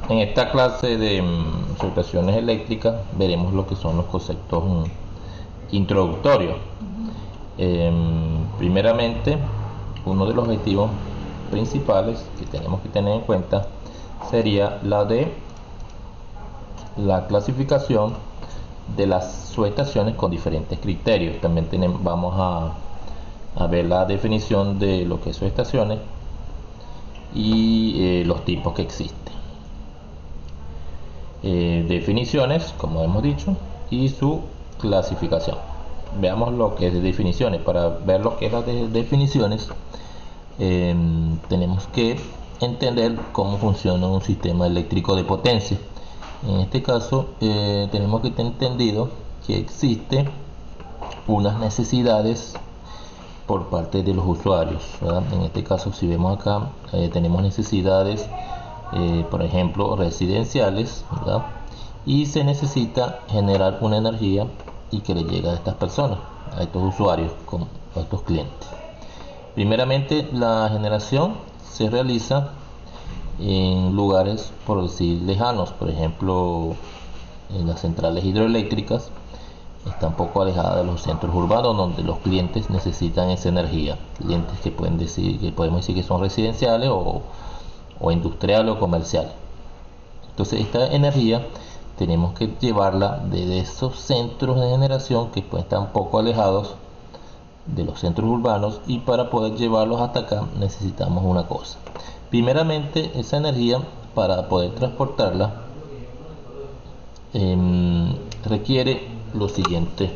En esta clase de circulaciones eléctricas veremos lo que son los conceptos introductorios. Primeramente, uno de los objetivos principales que tenemos que tener en cuenta sería la de la clasificación de las subestaciones con diferentes criterios. También vamos a ver la definición de lo que es subestaciones y los tipos que existen. Definiciones, como hemos dicho, y su clasificación. Veamos lo que es de definiciones. Para ver lo que es las definiciones, tenemos que entender cómo funciona un sistema eléctrico de potencia. En este caso, tenemos que tener entendido que existen unas necesidades por parte de los usuarios, ¿verdad? En este caso, si vemos acá, tenemos necesidades, por ejemplo, residenciales, ¿verdad? Y se necesita generar una energía y que le llegue a estas personas, a estos usuarios, a estos clientes. Primeramente, la generación se realiza en lugares, por decir, lejanos. Por ejemplo, en las centrales hidroeléctricas está un poco alejada de los centros urbanos donde los clientes necesitan esa energía. Clientes que podemos decir que son residenciales o industriales o comerciales. Entonces, esta energía tenemos que llevarla desde esos centros de generación que pueden estar un poco alejados de los centros urbanos, y para poder llevarlos hasta acá necesitamos una cosa. Primeramente, esa energía, para poder transportarla, requiere los siguientes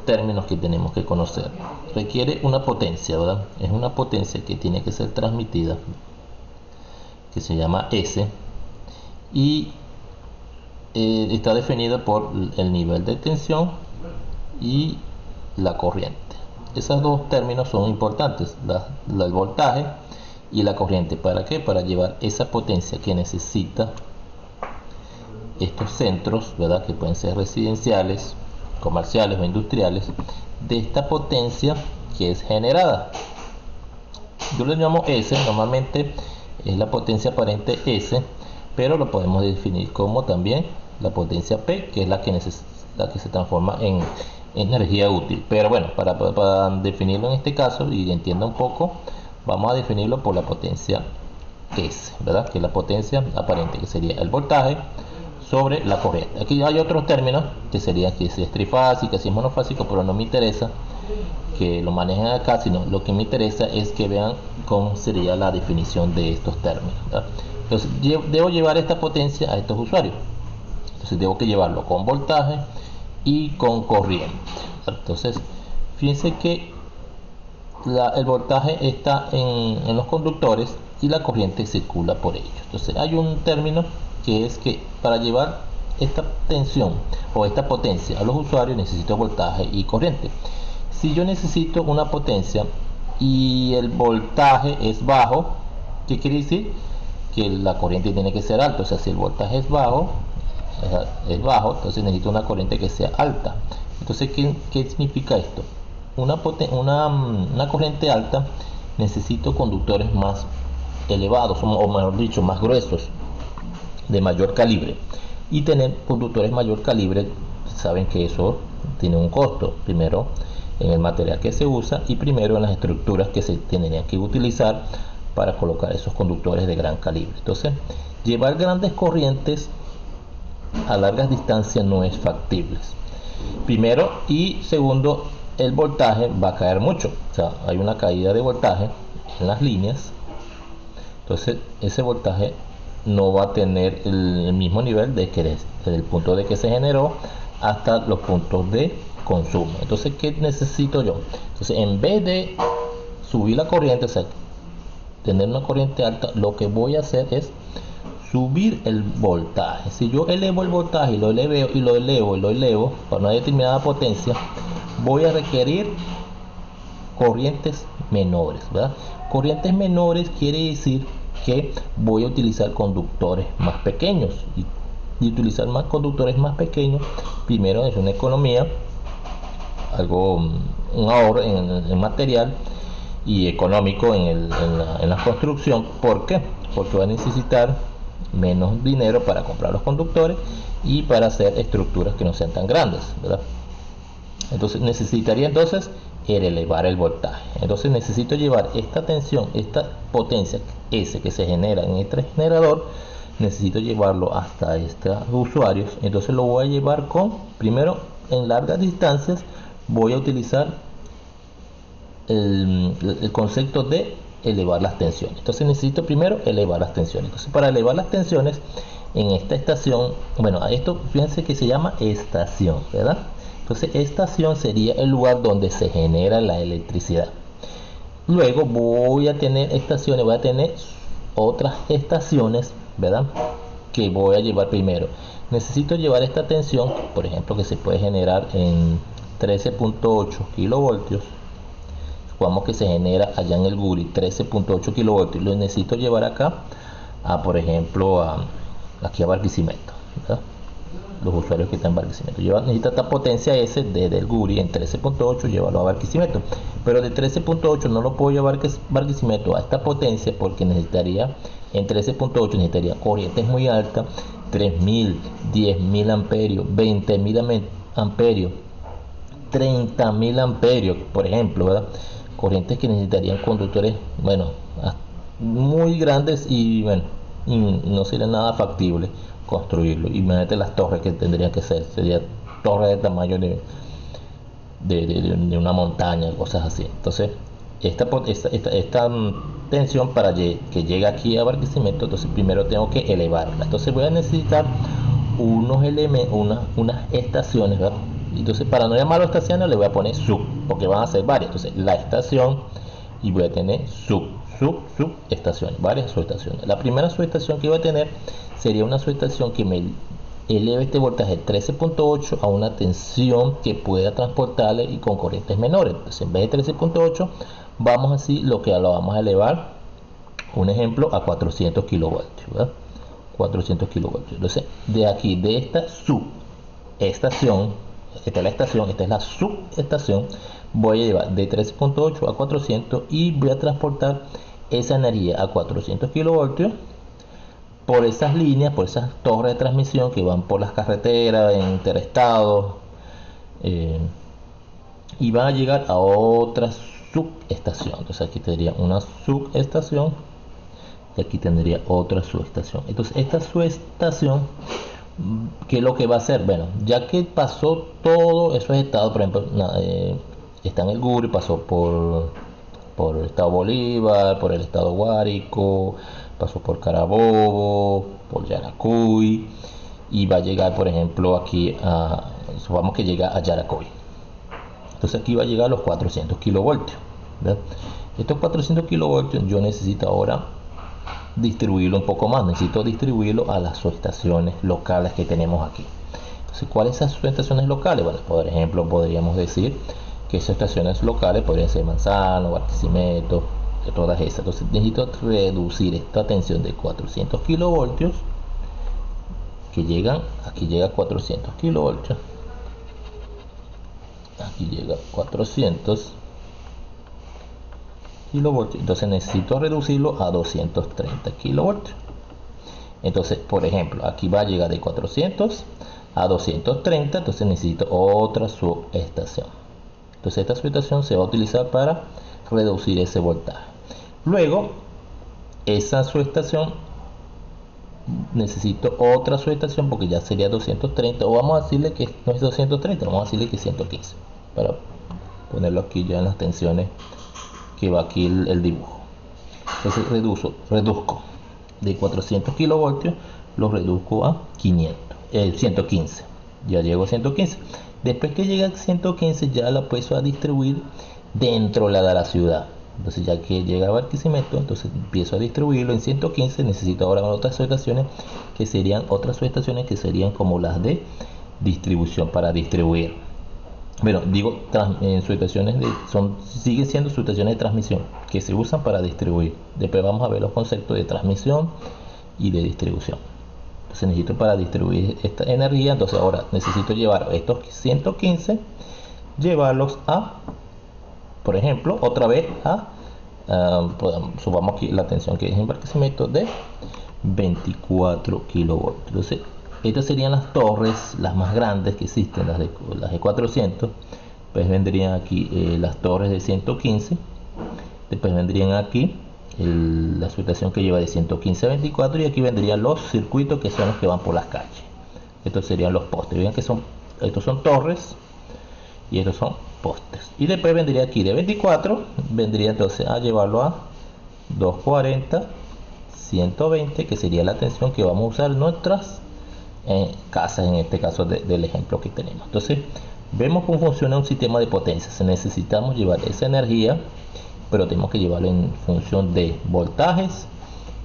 términos que tenemos que conocer. Requiere una potencia, ¿verdad? Es una potencia que tiene que ser transmitida, que se llama S, y está definida por el nivel de tensión y la corriente. Esos dos términos son importantes, el voltaje y la corriente. ¿Para qué? Para llevar esa potencia que necesita estos centros, ¿verdad? Que pueden ser residenciales, comerciales o industriales, de esta potencia que es generada. Yo le llamo S, normalmente es la potencia aparente S, pero lo podemos definir como también la potencia P, que es la que se transforma en energía útil. Pero bueno, para definirlo en este caso y entienda un poco, vamos a definirlo por la potencia S, ¿verdad? Que es la potencia aparente, que sería el voltaje sobre la corriente. Aquí hay otros términos que serían que si es trifásica, si es monofásico, pero no me interesa que lo manejen acá, sino lo que me interesa es que vean cómo sería la definición de estos términos, ¿verdad? Entonces, debo llevar esta potencia a estos usuarios. Entonces, debo que llevarlo con voltaje y con corriente. Entonces, fíjense que el voltaje está en los conductores y la corriente circula por ellos. Entonces, hay un término que es que para llevar esta tensión o esta potencia a los usuarios necesito voltaje y corriente. Si yo necesito una potencia y el voltaje es bajo, ¿qué quiere decir? Que la corriente tiene que ser alta. O sea, si el voltaje es bajo, entonces necesito una corriente que sea alta. Entonces, ¿qué significa esto? Una corriente alta, necesito conductores más elevados, o mejor dicho, más gruesos, de mayor calibre. Y tener conductores mayor calibre, saben que eso tiene un costo, primero en el material que se usa y primero en las estructuras que se tendrían que utilizar para colocar esos conductores de gran calibre. Entonces, llevar grandes corrientes a largas distancias no es factible. Primero, y segundo, el voltaje va a caer mucho. O sea, hay una caída de voltaje en las líneas. Entonces, ese voltaje no va a tener el mismo nivel desde el punto de que se generó hasta los puntos de consumo. Entonces, ¿qué necesito yo? Entonces, en vez de subir la corriente, o sea, tener una corriente alta, lo que voy a hacer es subir el voltaje. Si yo elevo el voltaje y lo elevo para una determinada potencia, voy a requerir corrientes menores, ¿verdad? Corrientes menores quiere decir que voy a utilizar conductores más pequeños, y utilizar más conductores más pequeños, primero es una economía, un ahorro en material y económico en la construcción. ¿Por qué? Porque va a necesitar menos dinero para comprar los conductores y para hacer estructuras que no sean tan grandes, ¿verdad? Entonces necesitaría entonces elevar el voltaje. Entonces necesito llevar esta tensión, esta potencia S que se genera en este generador, necesito llevarlo hasta estos usuarios. Entonces lo voy a llevar primero en largas distancias, voy a utilizar el concepto de elevar las tensiones. Entonces necesito primero elevar las tensiones. Entonces para elevar las tensiones en esta estación, bueno, a esto fíjense que se llama estación, ¿verdad? Entonces estación sería el lugar donde se genera la electricidad. Luego voy a tener estaciones, voy a tener otras estaciones, ¿verdad? Que voy a llevar primero. Necesito llevar esta tensión, por ejemplo, que se puede generar en 13.8 kilovoltios. Supongamos que se genera allá en el GURI 13.8 kilovoltios. Lo necesito llevar acá, por ejemplo, aquí a Barquisimeto, ¿verdad? Los usuarios que están en Barquisimeto. Necesita esta potencia S desde el GURI en 13.8, llevarlo a Barquisimeto. Pero de 13.8 no lo puedo llevar a Barquisimeto a esta potencia porque necesitaría, en 13.8 necesitaría corrientes muy altas, 3000, 10.000 amperios, 20.000 amperios, 30.000 amperios, por ejemplo, ¿verdad? Corrientes que necesitarían conductores, bueno, muy grandes y bueno, no sería nada factible construirlo. Imagínate las torres que tendrían que ser, sería torres de tamaño de una montaña, cosas así. Entonces esta tensión para que llegue aquí a Barquisimeto, entonces primero tengo que elevarla. Entonces voy a necesitar unos elementos, unas estaciones, ¿verdad? Entonces para no llamarlo estaciones le voy a poner sub, porque van a ser varias. Entonces la estación, y voy a tener subestaciones, varias subestaciones. La primera subestación que voy a tener sería una subestación que me eleve este voltaje 13.8 a una tensión que pueda transportarle y con corrientes menores. Entonces en vez de 13.8 vamos así, lo vamos a elevar, un ejemplo, a 400 kilovoltios, ¿verdad? 400 kilovoltios. Entonces de aquí, de esta subestación, esta es la estación, esta es la subestación, voy a llevar de 13.8 a 400 y voy a transportar esa energía a 400 kilovoltios por esas líneas, por esas torres de transmisión que van por las carreteras, interestados, y van a llegar a otra subestación. Entonces aquí tendría una subestación y aquí tendría otra subestación. Entonces esta subestación, ¿qué es lo que va a hacer? Bueno, ya que pasó todos esos estados, por ejemplo, está en el GURI, pasó por el estado Bolívar, por el estado Guárico, pasó por Carabobo, por Yaracuy, y va a llegar, por ejemplo, aquí supongamos que llega a Yaracuy. Entonces aquí va a llegar a los 400 kilovoltios, ¿verdad? Estos 400 kilovoltios yo necesito ahora distribuirlo un poco más, necesito distribuirlo a las subestaciones locales que tenemos aquí. Entonces, ¿cuáles son esas subestaciones locales? Bueno, por ejemplo, podríamos decir que esas estaciones locales podrían ser Manzano, Barquisimeto, todas esas. Entonces necesito reducir esta tensión de 400 kilovoltios que llegan, aquí llega a 400 kilovoltios, aquí llega a 400 kilovoltios, entonces necesito reducirlo a 230 kilovoltios. Entonces, por ejemplo, aquí va a llegar de 400 a 230, entonces necesito otra subestación. Entonces esta subestación se va a utilizar para reducir ese voltaje. Luego, esa subestación, necesito otra subestación porque ya sería 230, o vamos a decirle que no es 230, vamos a decirle que 115, para ponerlo aquí ya en las tensiones que va aquí el dibujo. Entonces reduzco de 400 kilovoltios, lo reduzco a 115, ya llego a 115. Después que llega a 115 ya lo empiezo a distribuir dentro de la ciudad. Entonces ya que llega a Barquisimeto, entonces empiezo a distribuirlo en 115. Necesito ahora otras subestaciones que serían como las de distribución para distribuir. Bueno, digo, en subestaciones siguen siendo subestaciones de transmisión que se usan para distribuir. Después vamos a ver los conceptos de transmisión y de distribución. Entonces necesito para distribuir esta energía, entonces ahora necesito llevar estos 115, llevarlos a, por ejemplo, otra vez supongamos que la tensión que es en Barquisimeto de 24 kilovoltios. Entonces, estas serían las torres, las más grandes que existen, las de 400. Pues vendrían aquí las torres de 115. Después vendrían aquí la subestación que lleva de 115 a 24, y aquí vendrían los circuitos, que son los que van por las calles. Estos serían los postes. Vean que estos son torres y estos son postes. Y después vendría aquí de 24, vendría entonces a llevarlo a 240, 120, que sería la tensión que vamos a usar en nuestras casas, en este caso del ejemplo que tenemos. Entonces vemos cómo funciona un sistema de potencias. Necesitamos llevar esa energía, pero tenemos que llevarlo en función de voltajes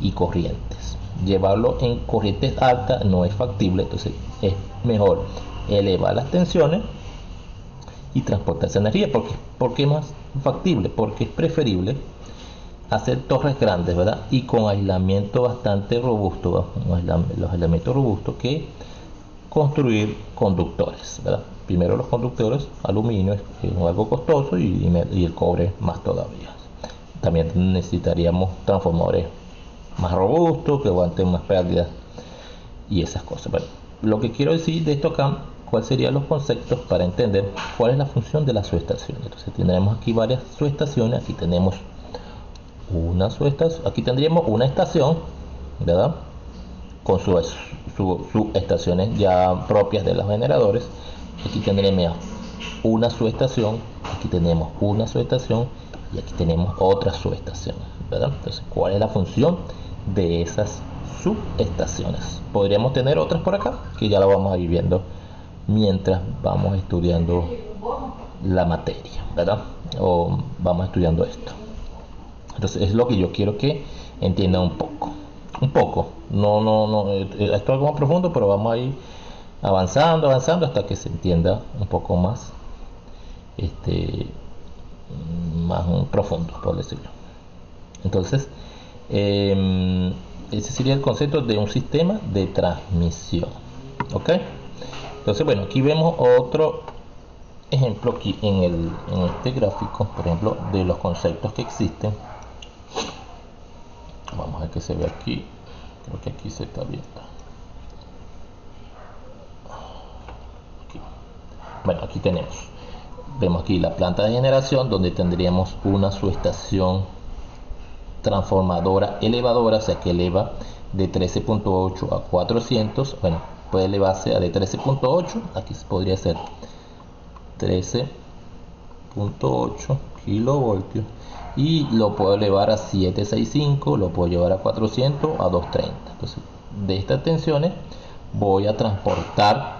y corrientes. Llevarlo en corrientes altas no es factible, entonces es mejor elevar las tensiones y transportar esa energía. ¿Por qué es más factible? Porque es preferible hacer torres grandes, ¿verdad? Y con aislamiento bastante robusto, los aislamientos robustos, que construir conductores, ¿verdad? Primero los conductores, aluminio es algo costoso, y el cobre más todavía. También necesitaríamos transformadores más robustos, que aguanten más pérdidas y esas cosas. Bueno, lo que quiero decir de esto acá, cuáles serían los conceptos para entender cuál es la función de la subestación. Entonces tendremos aquí varias subestaciones. Aquí tenemos una subestación, aquí tendríamos una estación, ¿verdad? Con sus estaciones ya propias de los generadores. Aquí tendremos una subestación, aquí tenemos una subestación, y aquí tenemos otra subestación, ¿verdad? Entonces, ¿cuál es la función de esas subestaciones? Podríamos tener otras por acá, que ya la vamos a ir viendo mientras vamos estudiando la materia, ¿verdad? O vamos estudiando esto. Entonces es lo que yo quiero que entiendan un poco. No, esto es algo más profundo, pero vamos a ir avanzando hasta que se entienda un poco más, más profundo, por decirlo. Entonces, ese sería el concepto de un sistema de transmisión. ¿Ok? Entonces, bueno, aquí vemos otro ejemplo aquí en este gráfico, por ejemplo, de los conceptos que existen. Vamos a ver que se ve aquí. Creo que aquí se está viendo. Aquí. Bueno, aquí vemos aquí la planta de generación, donde tendríamos una subestación transformadora elevadora, o sea que eleva de 13.8 a 400. Bueno, puede elevarse a de 13.8, aquí podría ser 13.8 kilovoltios, y lo puedo elevar a 765, lo puedo llevar a 400, a 230. Entonces, de estas tensiones voy a transportar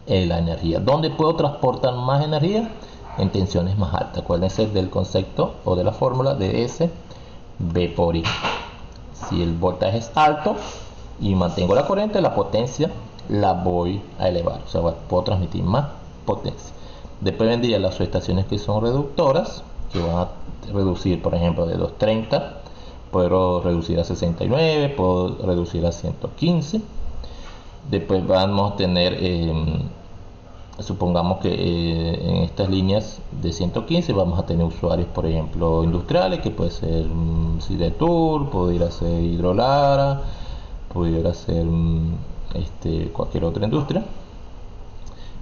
la energía. ¿Dónde puedo transportar más energía? En tensiones más altas. Acuérdense del concepto o de la fórmula de S V por I. Si el voltaje es alto y mantengo la corriente, la potencia la voy a elevar, o sea, puedo transmitir más potencia. Después vendrían las subestaciones que son reductoras, que van a reducir, por ejemplo, de 230 puedo reducir a 69, puedo reducir a 115. Después vamos a tener, supongamos que en estas líneas de 115 vamos a tener usuarios, por ejemplo, industriales, que puede ser Sidetur, pudiera ser Hidrolara, pudiera ser cualquier otra industria.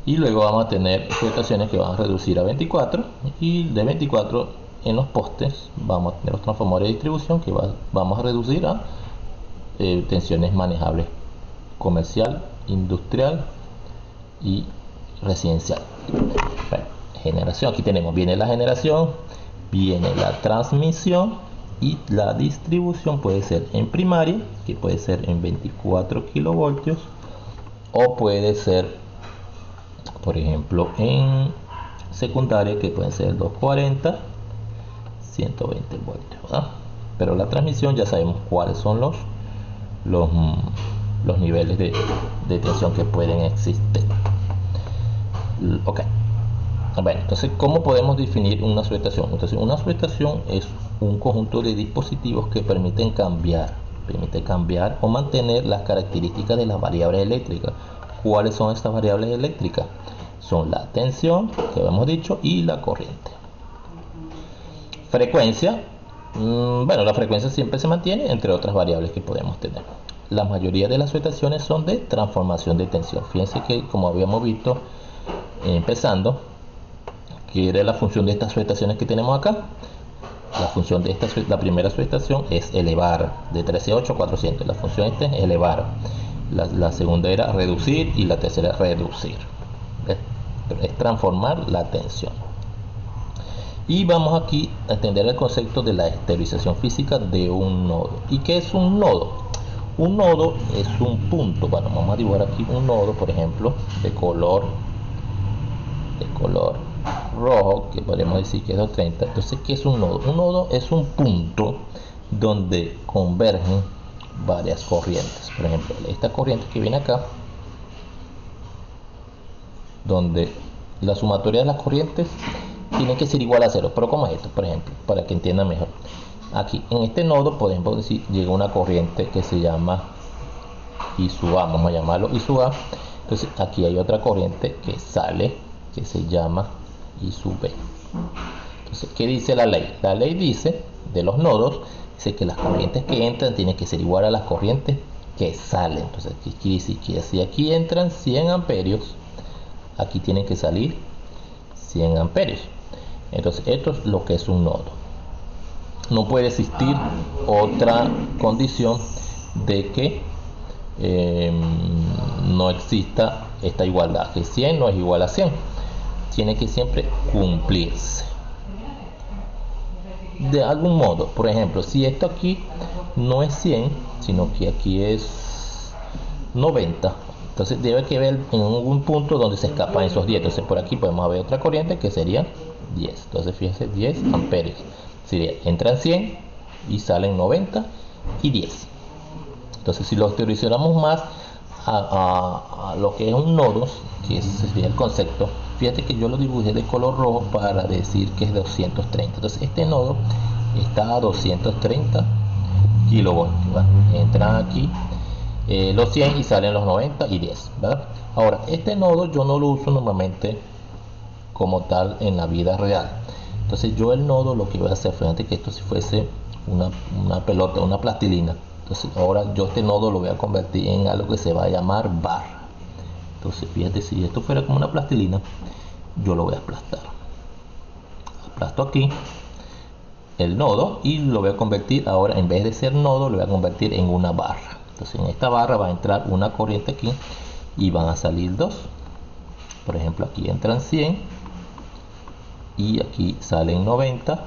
Y luego vamos a tener subestaciones que van a reducir a 24, y de 24 en los postes vamos a tener los transformadores de distribución, que vamos a reducir a tensiones manejables: comercial, industrial y residencial. Bueno, generación, aquí viene la generación, viene la transmisión, y la distribución puede ser en primaria, que puede ser en 24 kilovoltios, o puede ser, por ejemplo, en secundaria, que pueden ser 240, 120 voltios, ¿verdad? Pero la transmisión ya sabemos cuáles son los niveles de tensión que pueden existir. Ok. Bueno, entonces, ¿cómo podemos definir una subestación? Entonces, una subestación es un conjunto de dispositivos que permite cambiar o mantener las características de las variables eléctricas. ¿Cuáles son estas variables eléctricas? Son la tensión, que habíamos dicho, y la corriente. Frecuencia Bueno, la frecuencia siempre se mantiene, entre otras variables que podemos tener. La mayoría de las suestaciones son de transformación de tensión. Fíjense que, como habíamos visto empezando, que era la función de estas suestaciones que tenemos acá. La función de la primera suestación es elevar de 13,8 a 400. La función es elevar. La segunda era reducir y la tercera reducir. Es transformar la tensión. Y vamos aquí a entender el concepto de la esterilización física de un nodo. ¿Y qué es un nodo? Un nodo es un punto. Bueno, vamos a dibujar aquí un nodo, por ejemplo, de color rojo, que podemos decir que es 230. Entonces, ¿qué es un nodo? Un nodo es un punto donde convergen varias corrientes. Por ejemplo, esta corriente que viene acá, donde la sumatoria de las corrientes tiene que ser igual a cero. Pero ¿cómo es esto? Por ejemplo, para que entiendan mejor. Aquí, en este nodo, podemos decir, llega una corriente que se llama I sub A. Vamos a llamarlo I sub A. Entonces, aquí hay otra corriente que sale, que se llama I sub B. Entonces, ¿qué dice la ley? La ley dice, de los nodos, dice que las corrientes que entran tienen que ser igual a las corrientes que salen. Entonces, ¿qué quiere decir? Que si aquí entran 100 amperios, aquí tienen que salir 100 amperios. Entonces, esto es lo que es un nodo. No puede existir otra condición de que no exista esta igualdad, que 100 no es igual a 100. Tiene que siempre cumplirse de algún modo. Por ejemplo, si esto aquí no es 100, sino que aquí es 90, entonces debe que haber en algún punto donde se escapan esos 10. Entonces por aquí podemos ver otra corriente que sería 10. Entonces fíjense, 10 amperios. Sería, entran 100 y salen 90 y 10. Entonces si lo teorizáramos más a lo que es un nodo, que ese sería el concepto, fíjate que yo lo dibujé de color rojo para decir que es 230. Entonces este nodo está a 230 kilovoltios. ¿Verdad? Entran aquí los 100 y salen los 90 y 10. ¿Verdad? Ahora, este nodo yo no lo uso normalmente como tal en la vida real. Entonces yo el nodo lo que voy a hacer, fíjate que esto si fuese una pelota, una plastilina. Entonces ahora yo este nodo lo voy a convertir en algo que se va a llamar barra. Entonces fíjate, si esto fuera como una plastilina, yo lo voy a aplastar. Aplasto aquí el nodo y lo voy a convertir ahora, en vez de ser nodo, lo voy a convertir en una barra. Entonces en esta barra va a entrar una corriente aquí y van a salir dos. Por ejemplo, aquí entran 100 y aquí salen 90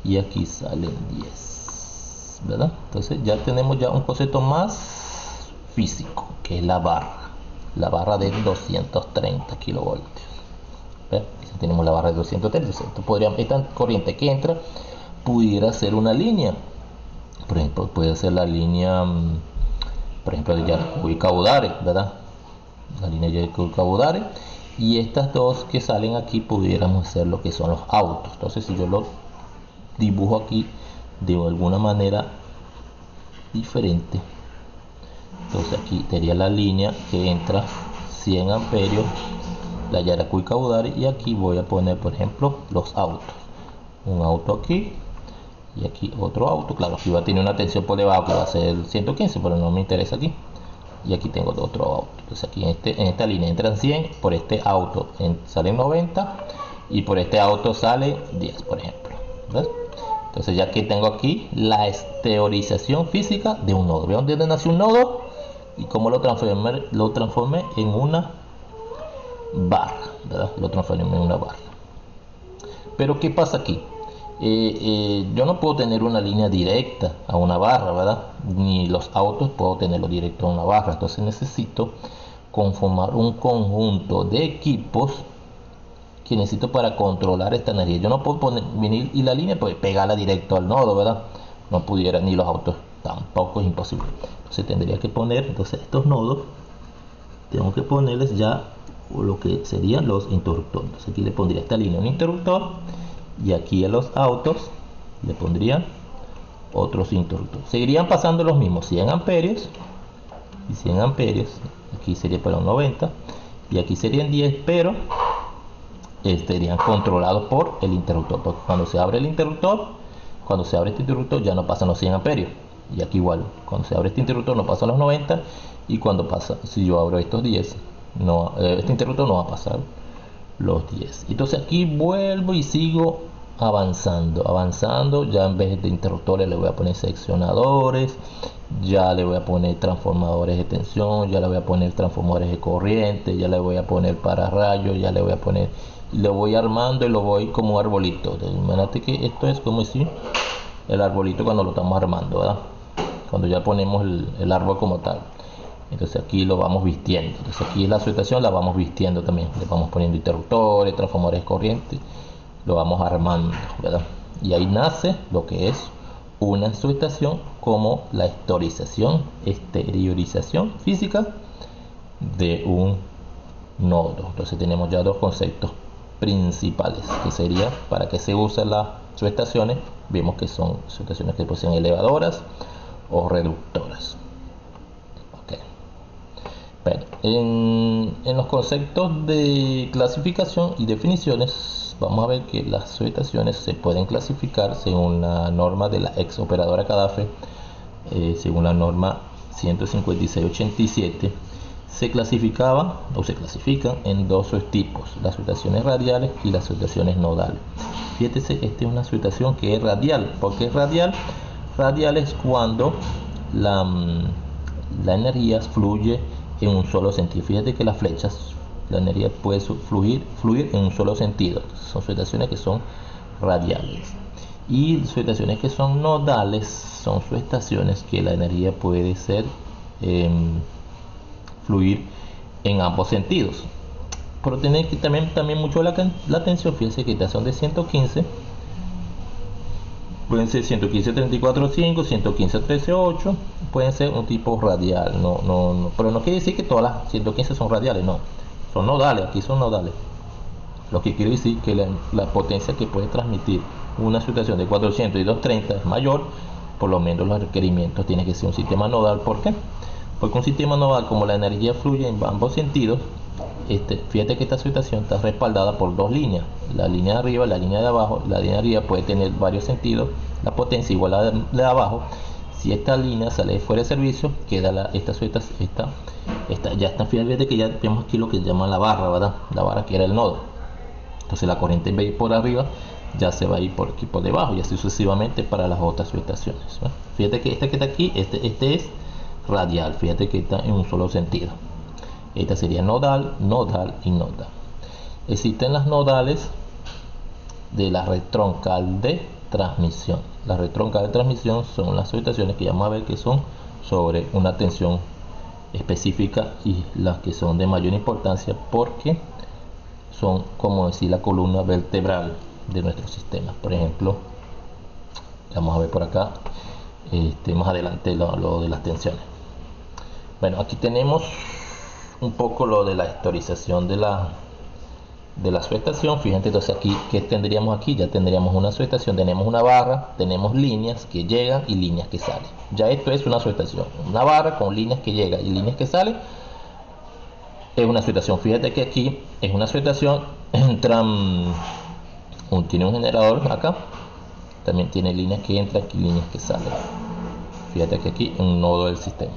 y aquí salen 10. ¿Verdad? Entonces ya tenemos ya un concepto más físico, que es la barra de 230 kilovoltios. Tenemos la barra de 230. Esta corriente que entra pudiera ser una línea. Por ejemplo, puede ser la línea, por ejemplo, de Yaracuy-Cabudare, ¿verdad? La línea de Yaracuy-Cabudare. Y estas dos que salen aquí pudiéramos hacer lo que son los autos. Entonces si yo lo dibujo aquí de alguna manera diferente, entonces aquí sería la línea que entra 100 amperios, la Yaracuy-Cabudare, y aquí voy a poner por ejemplo los autos, un auto aquí y aquí otro auto. Claro, aquí va a tener una tensión por debajo que va a ser 115, pero no me interesa aquí. Y aquí tengo otro auto. Entonces aquí en esta línea entran 100, por este auto salen 90 y por este auto sale 10, por ejemplo. ¿Ves? Entonces ya que tengo aquí la esterilización física de un nodo. ¿Vean dónde nació un nodo? Y cómo lo transformé en una barra, ¿verdad? Lo transformé en una barra. Pero ¿qué pasa aquí? Yo no puedo tener una línea directa a una barra, ¿verdad? Ni los autos puedo tenerlo directo a una barra. Entonces necesito conformar un conjunto de equipos que necesito para controlar esta energía. Yo no puedo venir y la línea pues pegarla directo al nodo, ¿verdad? No pudiera, ni los autos, tampoco, es imposible. Entonces tendría que poner, entonces estos nodos tengo que ponerles ya lo que serían los interruptores. Entonces aquí le pondría esta línea un interruptor y aquí a los autos le pondría otros interruptores. Seguirían pasando los mismos 100 amperios y 100 amperios. Aquí sería para los 90 y aquí serían 10, pero estarían controlados por el interruptor, porque cuando se abre el interruptor Cuando se abre este interruptor ya no pasan los 100 amperios. Y aquí igual, cuando se abre este interruptor no pasan los 90. Y cuando pasa, si yo abro estos 10, no, este interruptor no va a pasar los 10. Entonces aquí vuelvo y sigo avanzando. Ya en vez de interruptores le voy a poner seccionadores, ya le voy a poner transformadores de tensión, ya le voy a poner transformadores de corriente, ya le voy a poner pararrayos, ya le voy a poner, lo voy armando y lo voy como arbolito. Imagínate que esto es como si el arbolito cuando lo estamos armando, ¿verdad? Cuando ya ponemos el árbol como tal. Entonces aquí lo vamos vistiendo. Entonces aquí la sujeción la vamos vistiendo también. Le vamos poniendo interruptores, transformadores de corriente, lo vamos armando, ¿verdad? Y ahí nace lo que es una sujetación, como la exteriorización física de un nodo. Entonces tenemos ya dos conceptos principales, que sería para qué se usan las sujetaciones. Vemos que son sujetaciones que poseen elevadoras o reductoras. Okay. Bueno, en los conceptos de clasificación y definiciones, vamos a ver que las sujetaciones se pueden clasificar según la norma de la ex operadora CADAFE, según la norma 15687. Se clasificaba o se clasifican en dos tipos: las sujetaciones radiales y las sujetaciones nodales. Fíjese, esta es una sujetación que es radial. ¿Por qué es radial? Radial es cuando la energía fluye en un solo sentido. Fíjate que las flechas, la energía puede fluir en un solo sentido. Son sujetaciones que son radiales. Y sujetaciones que son nodales son sujetaciones que la energía puede ser fluir en ambos sentidos. Pero tiene que también mucho la atención. Fíjense que estas son de 115, pueden ser 115 34.5, 115 13.8, pueden ser un tipo radial. Pero no quiere decir que todas las 115 son radiales, no, son nodales. Aquí son nodales, lo que quiere decir que la potencia que puede transmitir una situación de 400 y 230 es mayor. Por lo menos los requerimientos tiene que ser un sistema nodal. ¿Por qué? Porque un sistema nodal, como la energía fluye en ambos sentidos, fíjate que esta situación está respaldada por dos líneas, la línea de arriba y la línea de abajo. La línea de arriba puede tener varios sentidos, la potencia igual a la de abajo. Si esta línea sale fuera de servicio, queda ya está. Fíjate que ya vemos aquí lo que se llama la barra, ¿verdad? La barra que era el nodo. Entonces la corriente, en vez de ir por arriba, ya se va a ir por aquí por debajo, y así sucesivamente para las otras sujetaciones, ¿no? Fíjate que esta que está aquí, este es radial. Fíjate que está en un solo sentido. Esta sería nodal, nodal y nodal. Existen las nodales de la red troncal de transmisión. La red troncal de transmisión son las sujetaciones que vamos a ver que son sobre una tensión específica, y las que son de mayor importancia porque son, como decir, la columna vertebral de nuestro sistema. Por ejemplo, vamos a ver por acá más adelante lo de las tensiones. Bueno, aquí tenemos un poco lo de la historización de la sujetación. Fíjate, entonces aquí, ¿qué tendríamos aquí? Ya tendríamos una sujetación, tenemos una barra, tenemos líneas que llegan y líneas que salen. Ya esto es una sujetación, una barra con líneas que llegan y líneas que salen, es una sujetación. Fíjate que aquí es una sujetación, tiene un generador acá, también tiene líneas que entran y líneas que salen. Fíjate que aquí un nodo del sistema.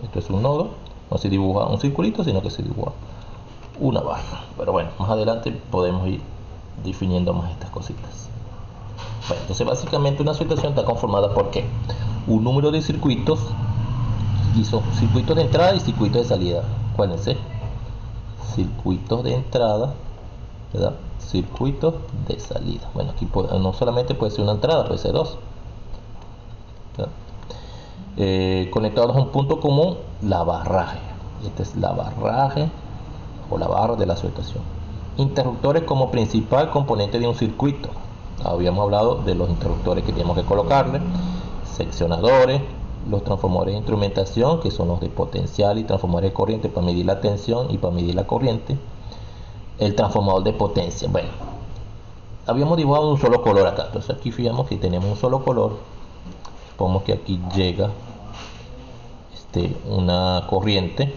Esto es un nodo, no se dibuja un circulito, sino que se dibuja una barra. Pero bueno, más adelante podemos ir definiendo más estas cositas. Bueno, entonces básicamente una sujetación está conformada por ¿qué? Un número de circuitos, y son circuitos de entrada y circuitos de salida. Acuérdense, circuitos de entrada, ¿verdad? Circuitos de salida. Bueno, aquí no solamente puede ser una entrada, puede ser dos, conectados a un punto común, la barraje. Esta es la barraje o la barra de la sujetación. Interruptores como principal componente de un circuito. Habíamos hablado de los interruptores que tenemos que colocarle. Seccionadores, los transformadores de instrumentación, que son los de potencial, y transformadores de corriente para medir la tensión y para medir la corriente. El transformador de potencia. Bueno, habíamos dibujado un solo color acá. Entonces aquí fijamos que tenemos un solo color. Supongamos que aquí llega una corriente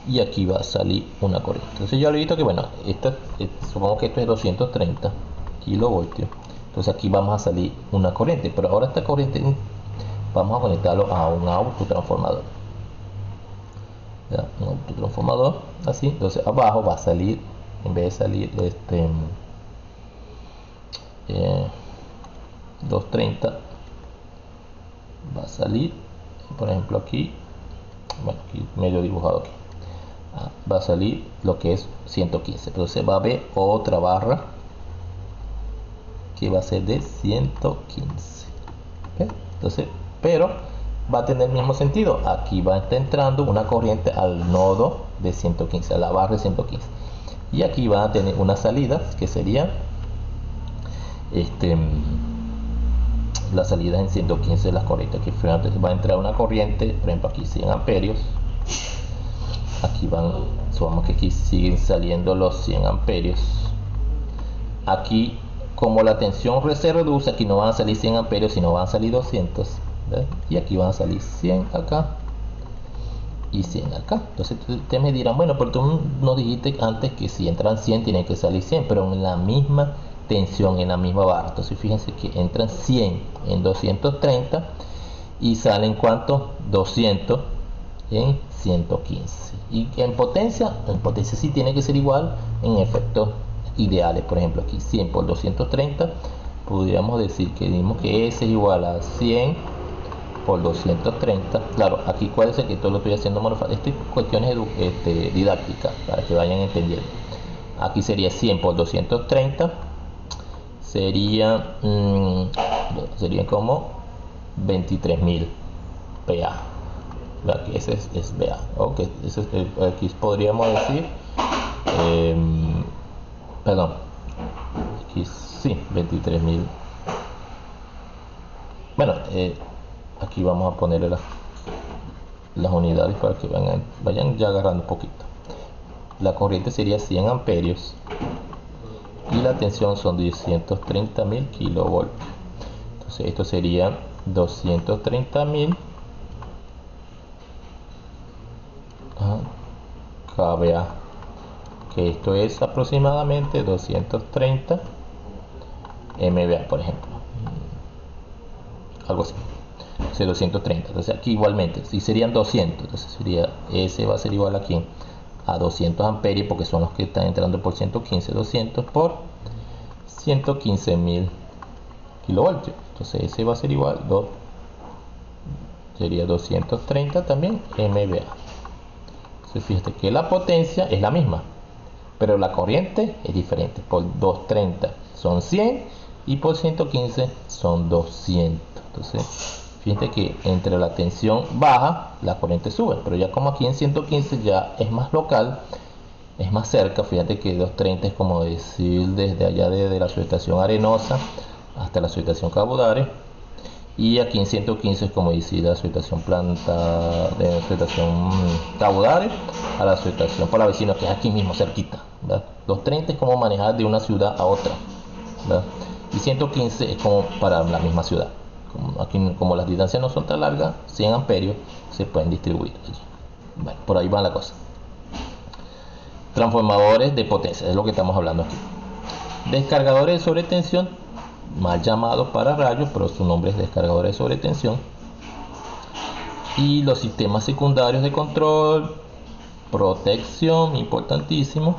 y aquí va a salir una corriente. Entonces yo le he visto que, bueno, supongo que esto es 230 kilovoltios. Entonces aquí vamos a salir una corriente, pero ahora esta corriente vamos a conectarlo a un autotransformador. ¿Ya? Un autotransformador así. Entonces abajo va a salir, en vez de salir 230, va a salir, por ejemplo aquí, bueno, aquí medio dibujado aquí, va a salir lo que es 115. Entonces va a haber otra barra que va a ser de 115. ¿Ves? Entonces, pero va a tener el mismo sentido. Aquí va a estar entrando una corriente al nodo de 115, a la barra de 115, y aquí van a tener una salida que sería la salida en 115 de las corrientes. Aquí va a entrar una corriente, por ejemplo aquí 100 amperios. Aquí van, supongamos que aquí siguen saliendo los 100 amperios. Aquí, como la tensión se reduce, aquí no van a salir 100 amperios, sino van a salir 200. ¿Ves? Y aquí van a salir 100 acá y 100 acá. Entonces ustedes me dirán, bueno, pero tú nos dijiste antes que si entran 100 tienen que salir 100, pero en la misma tensión, en la misma barra. Entonces fíjense que entran 100 en 230 y salen ¿cuánto? 200 en 115. Y en potencia sí tiene que ser igual en efectos ideales. Por ejemplo aquí 100 por 230, podríamos decir que dimos que S es igual a 100 por 230. Claro, aquí acuérdense que todo lo estoy haciendo manufacturado. Estas cuestiones didácticas para que vayan entendiendo. Aquí sería 100 por 230, sería como 23.000 PA. Aquí ese es PA. Okay, aquí podríamos decir perdón, aquí sí, 23.000. Bueno, aquí vamos a ponerle las unidades para que vayan ya agarrando un poquito. La corriente sería 100 amperios y la tensión son 230.000 kilovoltios. Entonces esto sería 230.000 kVA, que esto es aproximadamente 230 MVA, por ejemplo, algo así. 230. Entonces aquí igualmente si serían 200, entonces sería S va a ser igual aquí a 200 amperios, porque son los que están entrando por 115. 200 por 115.000 kilovoltios. Entonces S va a ser igual sería 230 también MVA. Entonces fíjate que la potencia es la misma, pero la corriente es diferente. Por 230 son 100 y por 115 son 200. Entonces fíjate que entre la tensión baja la corriente sube, pero ya como aquí en 115 ya es más local, es más cerca. Fíjate que 230 es como decir desde allá desde la subestación Arenosa hasta la subestación Cabudare, y aquí en 115 es como decir la subestación de la subestación Cabudare a la subestación por la vecina, que es aquí mismo cerquita, ¿verdad? 230 es como manejar de una ciudad a otra, ¿verdad? Y 115 es como para la misma ciudad. Aquí, como las distancias no son tan largas, 100 amperios se pueden distribuir allí. Bueno, por ahí va la cosa. Transformadores de potencia, es lo que estamos hablando aquí. Descargadores de sobretensión, mal llamados para rayos, pero su nombre es descargadores de sobretensión. Y los sistemas secundarios de control, protección, importantísimo,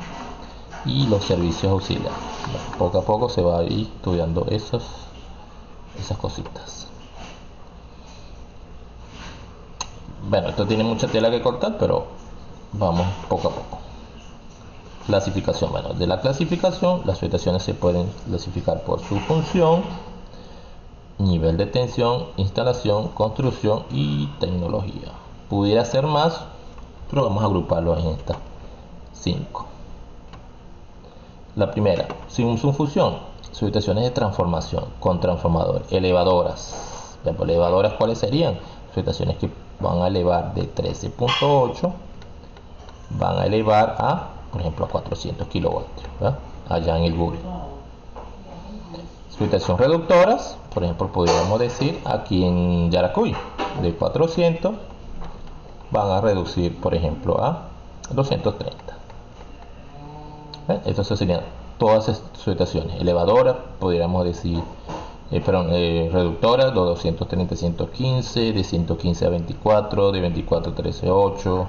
y los servicios auxiliares. Bueno, poco a poco se va a ir estudiando esas cositas. Bueno, esto tiene mucha tela que cortar, pero vamos poco a poco. Clasificación. Bueno, de la clasificación, las subestaciones se pueden clasificar por su función, nivel de tensión, instalación, construcción y tecnología. Pudiera ser más, pero vamos a agruparlo en estas 5. La primera, sin su función, subestaciones de transformación con transformador, elevadoras. Elevadoras, ¿cuáles serían? Subestaciones que van a elevar de 13.8, van a elevar a, por ejemplo, a 400 kilovoltios, ¿verdad? Allá en el Google. Subestaciones reductoras, por ejemplo, podríamos decir aquí en Yaracuy, de 400 van a reducir, por ejemplo, a 230. Estos serían todas estas situaciones. Elevadora, podríamos decir, reductora, de 230 a 115, de 115 a 24, de 24 a 13.8,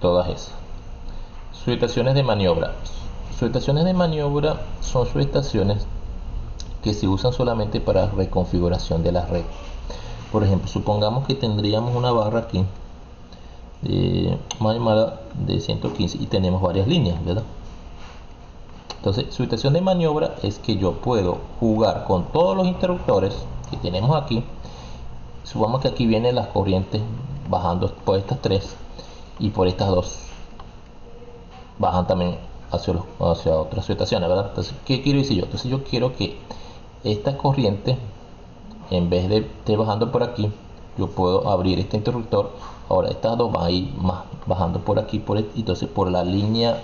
todas esas. Subestaciones de maniobra. Subestaciones de maniobra son subestaciones que se usan solamente para reconfiguración de la red. Por ejemplo, supongamos que tendríamos una barra aquí de 115 y tenemos varias líneas, ¿verdad? Entonces, subestación de maniobra es que yo puedo jugar con todos los interruptores que tenemos aquí. Supongamos que aquí vienen las corrientes bajando por estas tres y por estas dos bajan también hacia otras subestaciones, ¿verdad? Entonces, ¿qué quiero decir yo? Entonces, yo quiero que esta corriente, en vez de estar bajando por aquí, yo puedo abrir este interruptor. Ahora estas dos van a ir más bajando por aquí, entonces por la línea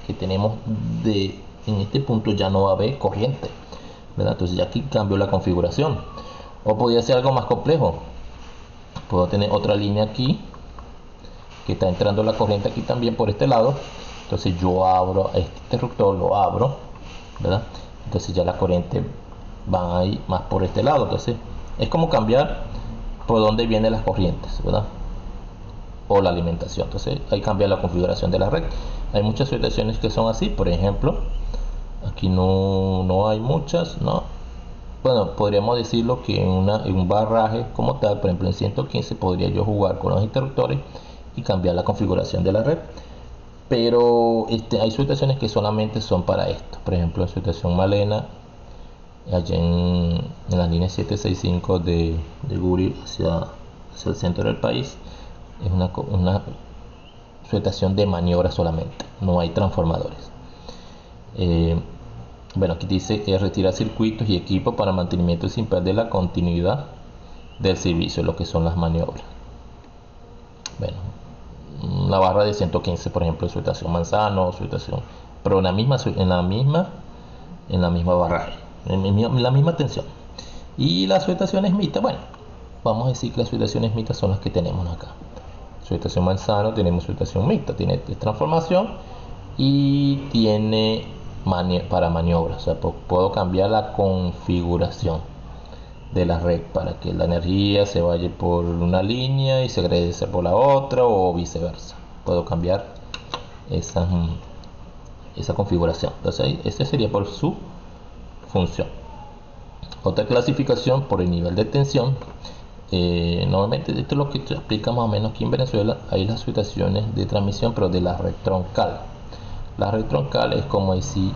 que tenemos en este punto ya no va a haber corriente, ¿verdad? Entonces ya aquí cambio la configuración. O podría ser algo más complejo. Puedo tener otra línea aquí que está entrando la corriente aquí también por este lado. Entonces yo abro este interruptor, lo abro, ¿verdad? Entonces ya la corriente van a ir más por este lado. Entonces es como cambiar por dónde vienen las corrientes, ¿verdad? O la alimentación. Entonces hay que cambiar la configuración de la red. Hay muchas situaciones que son así. Por ejemplo, aquí no hay muchas, ¿no? Bueno, podríamos decirlo que en un barraje como tal, por ejemplo en 115, podría yo jugar con los interruptores y cambiar la configuración de la red. Pero hay situaciones que solamente son para esto. Por ejemplo, en situación Malena, allá en las líneas 765 de Guri hacia el centro del país, es una situación de maniobra solamente, no hay transformadores. Bueno, aquí dice retirar circuitos y equipos para mantenimiento sin perder la continuidad del servicio, lo que son las maniobras. Bueno, una barra de 115, por ejemplo, su estación Manzano, su estación, pero en la misma barraje, en la misma tensión. Y las subestaciones mixtas, bueno, vamos a decir que las subestaciones mixtas son las que tenemos acá. Su estación Manzano, tenemos su estación mixta, tiene transformación y tiene para maniobras, o sea, puedo cambiar la configuración de la red para que la energía se vaya por una línea y se regrese por la otra o viceversa. Puedo cambiar esa configuración. Entonces este sería por su función. Otra clasificación por el nivel de tensión. Normalmente esto es lo que explica más o menos aquí en Venezuela. Hay las situaciones de transmisión, pero de la red troncal. La red troncal es como decir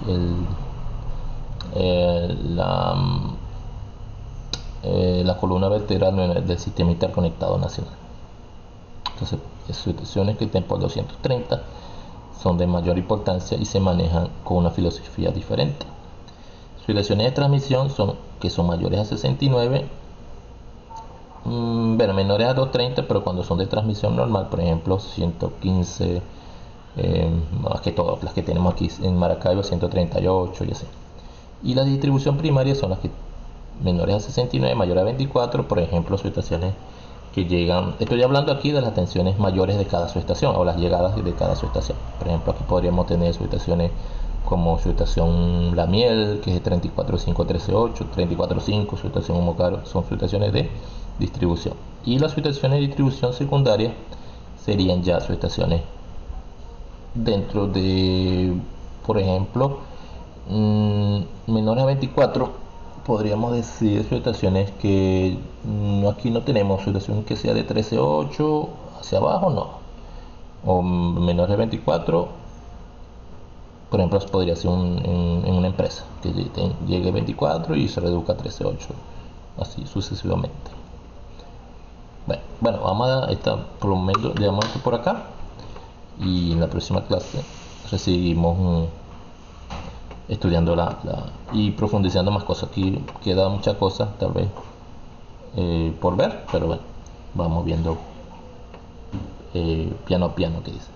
la columna vertebral del sistema interconectado nacional. Entonces, situaciones que estén por 230 son de mayor importancia y se manejan con una filosofía diferente. Situaciones de transmisión que son mayores a 69, bueno, menores a 230, pero cuando son de transmisión normal, por ejemplo 115, más que todas las que tenemos aquí en Maracaibo, 138 y así. Y la distribución primaria son las que menores a 69, mayor a 24, por ejemplo, subestaciones que llegan, estoy hablando aquí de las tensiones mayores de cada subestación o las llegadas de cada subestación. Por ejemplo, aquí podríamos tener subestaciones como subestación La Miel, que es de 34.5, 13.8, 34.5, subestación Homocaro, son subestaciones de distribución. Y las subestaciones de distribución secundaria serían ya subestaciones dentro de, por ejemplo, menores a 24, podríamos decir subestaciones que aquí no tenemos, subestación que sea de 13.8 hacia abajo, no, o menores de 24, por ejemplo, podría ser en una empresa que llegue a 24 y se reduzca a 13.8, así sucesivamente. Bueno, vamos a estar por lo menos dejamos esto por acá y en la próxima clase seguimos estudiando y profundizando más cosas. Aquí queda muchas cosas tal vez por ver, pero bueno, vamos viendo piano a piano, que dice.